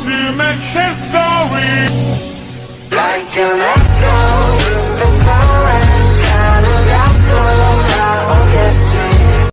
to make history. Like an echo in the forest, kind of echo that I'll get to.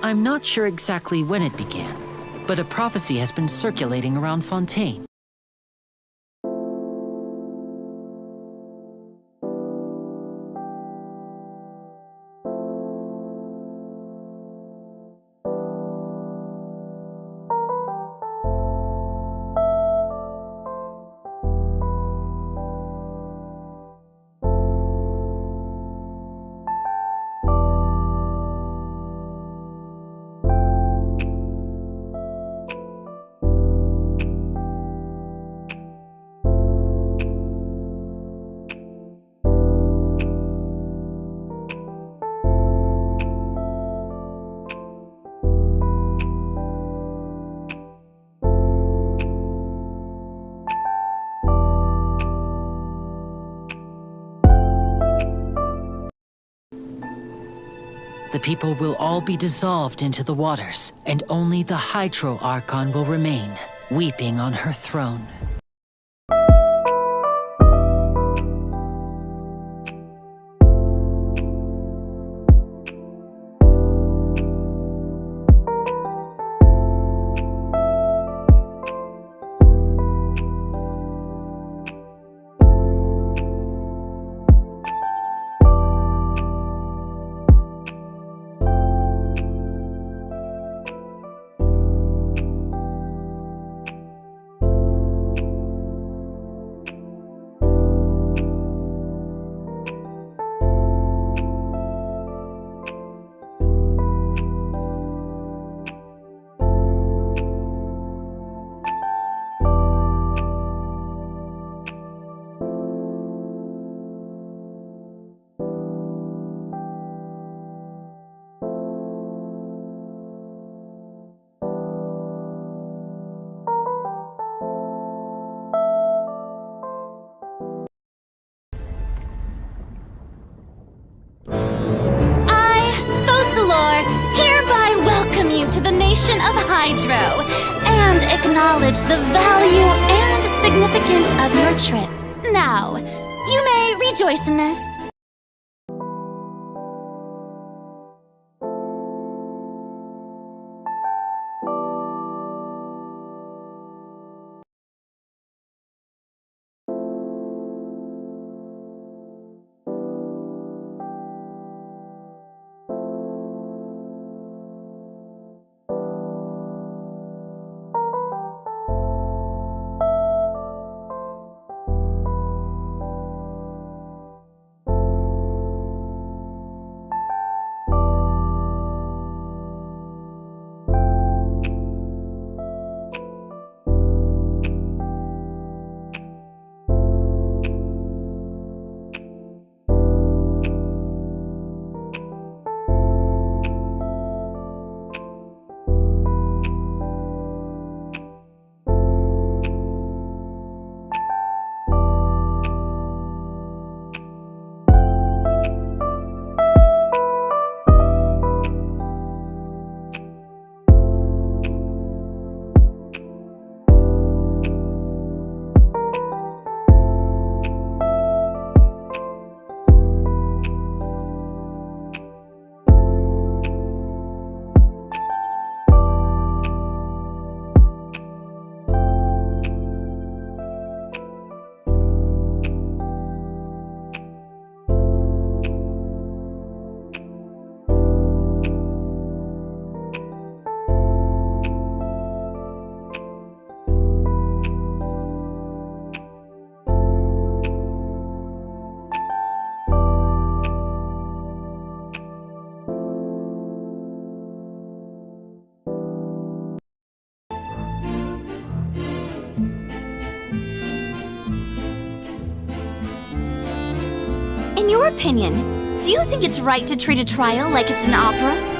I'm not sure exactly when it began, but a prophecy has been circulating around Fontaine. The people will all be dissolved into the waters, and only the Hydro Archon will remain, weeping on her throne. To the nation of Hydro, and acknowledge the value and significance of your trip. Now, you may rejoice in this. In your opinion, do you think it's right to treat a trial like it's an opera?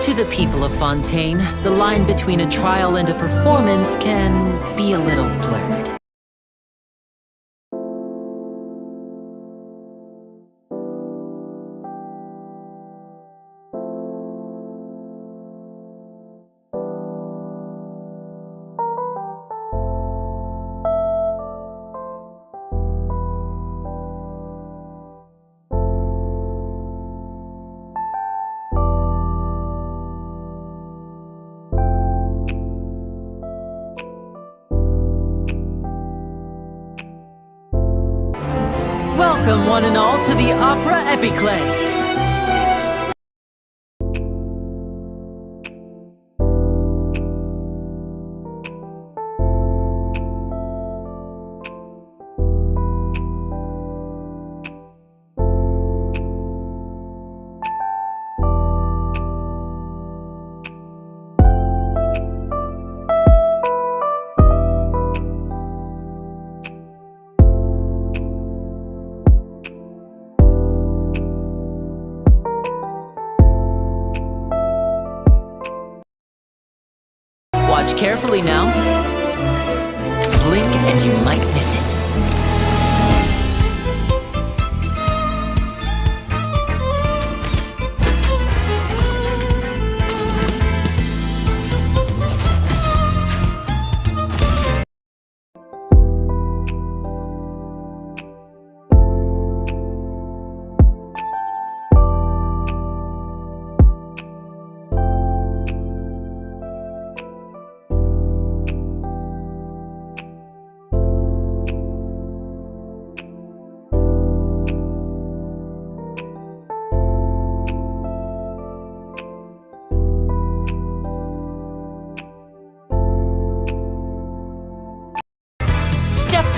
To the people of Fontaine, the line between a trial and a performance can be a little blurred. Welcome one and all to the Opera Epiclese. Watch carefully now. Blink and you might miss it.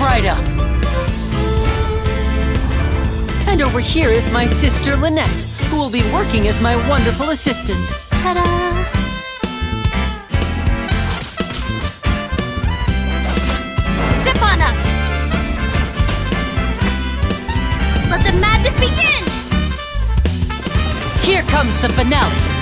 Right up. And over here is my sister Lynette, who will be working as my wonderful assistant. Ta-da! Step on up! Let the magic begin! Here comes the finale.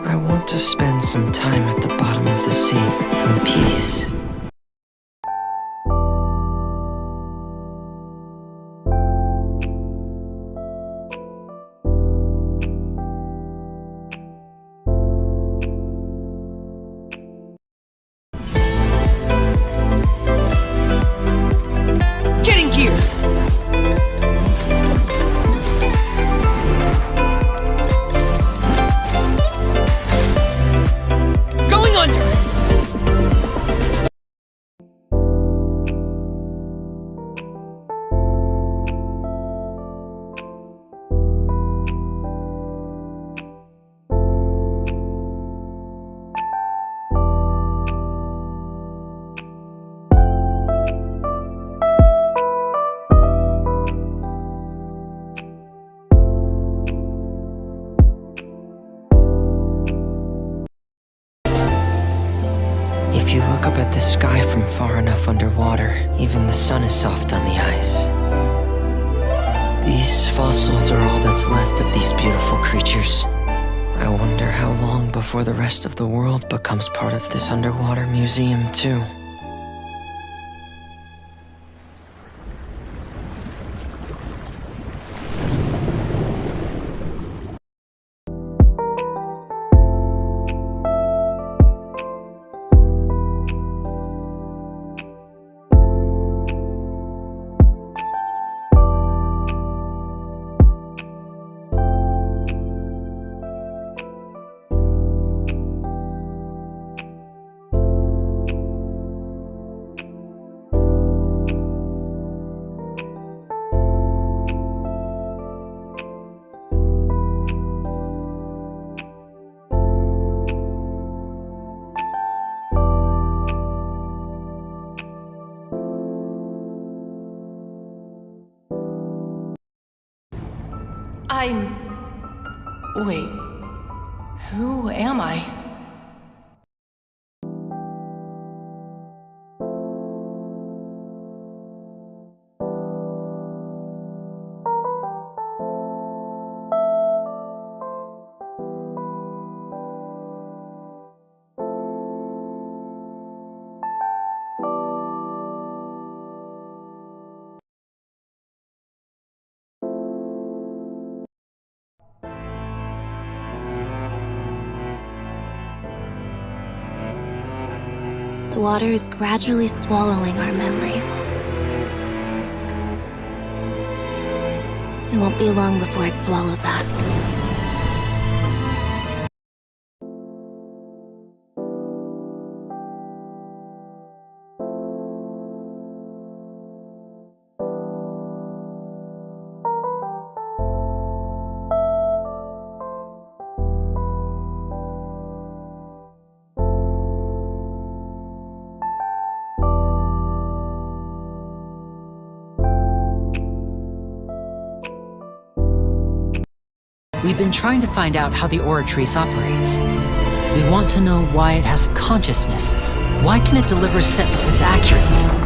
I want to spend some time at the bottom of the sea in peace. Getting gear! Going under! If you look up at the sky from far enough underwater, even the sun is soft on the ice. These fossils are all that's left of these beautiful creatures. I wonder how long before the rest of the world becomes part of this underwater museum, too. Wait. Who am I? The water is gradually swallowing our memories. It won't be long before it swallows us. We've been trying to find out how the oratrice operates. We want to know why it has a consciousness. Why can it deliver sentences accurately?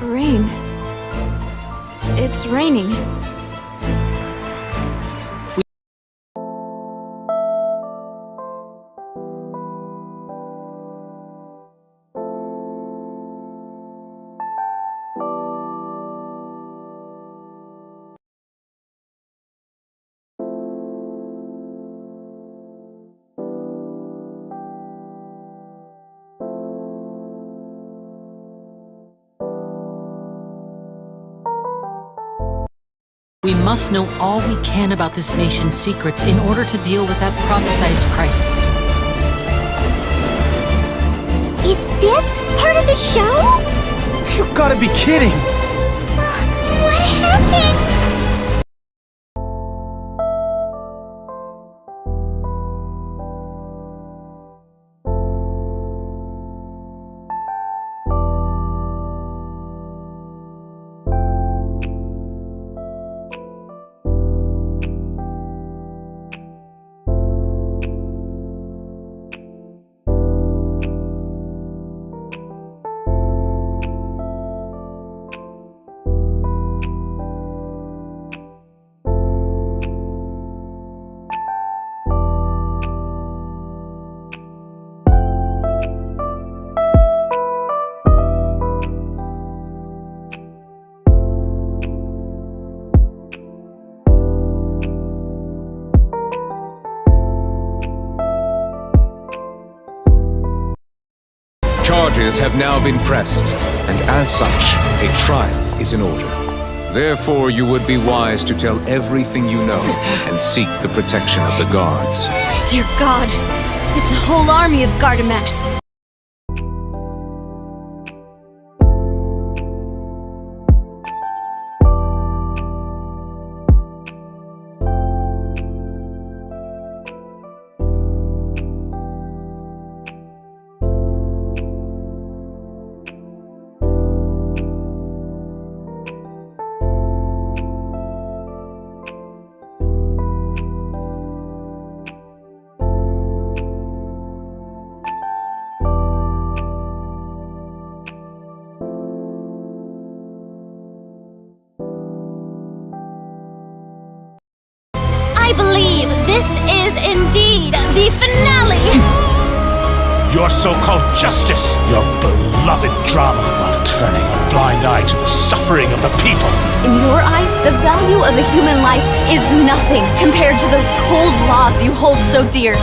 Rain. It's raining. We must know all we can about this nation's secrets in order to deal with that prophesized crisis. Is this part of the show? You gotta be kidding! What happened? Charges have now been pressed, and as such, a trial is in order. Therefore, you would be wise to tell everything you know and seek the protection of the guards. Dear God, it's a whole army of Gardamex. I believe this is indeed the finale! Your so-called justice, your beloved drama, while turning a blind eye to the suffering of the people. In your eyes, the value of a human life is nothing compared to those cold laws you hold so dear.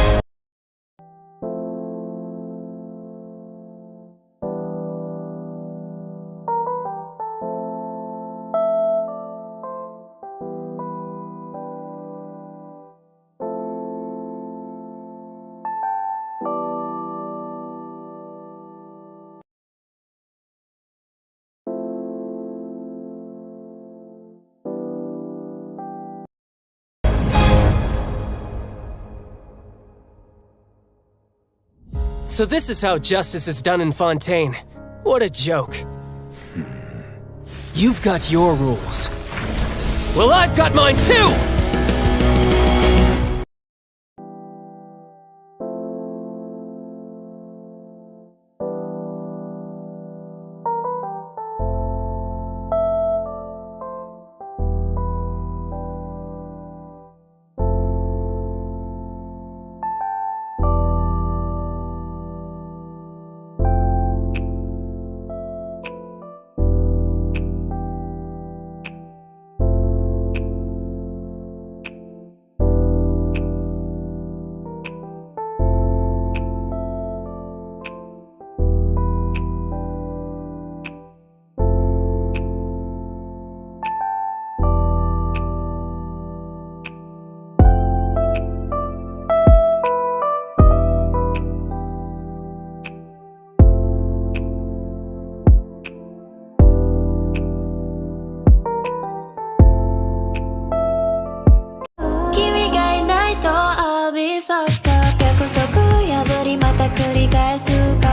So this is how justice is done in Fontaine. What a joke. You've got your rules. Well, I've got mine too! I'll be fucked up 約束破りまた繰り返す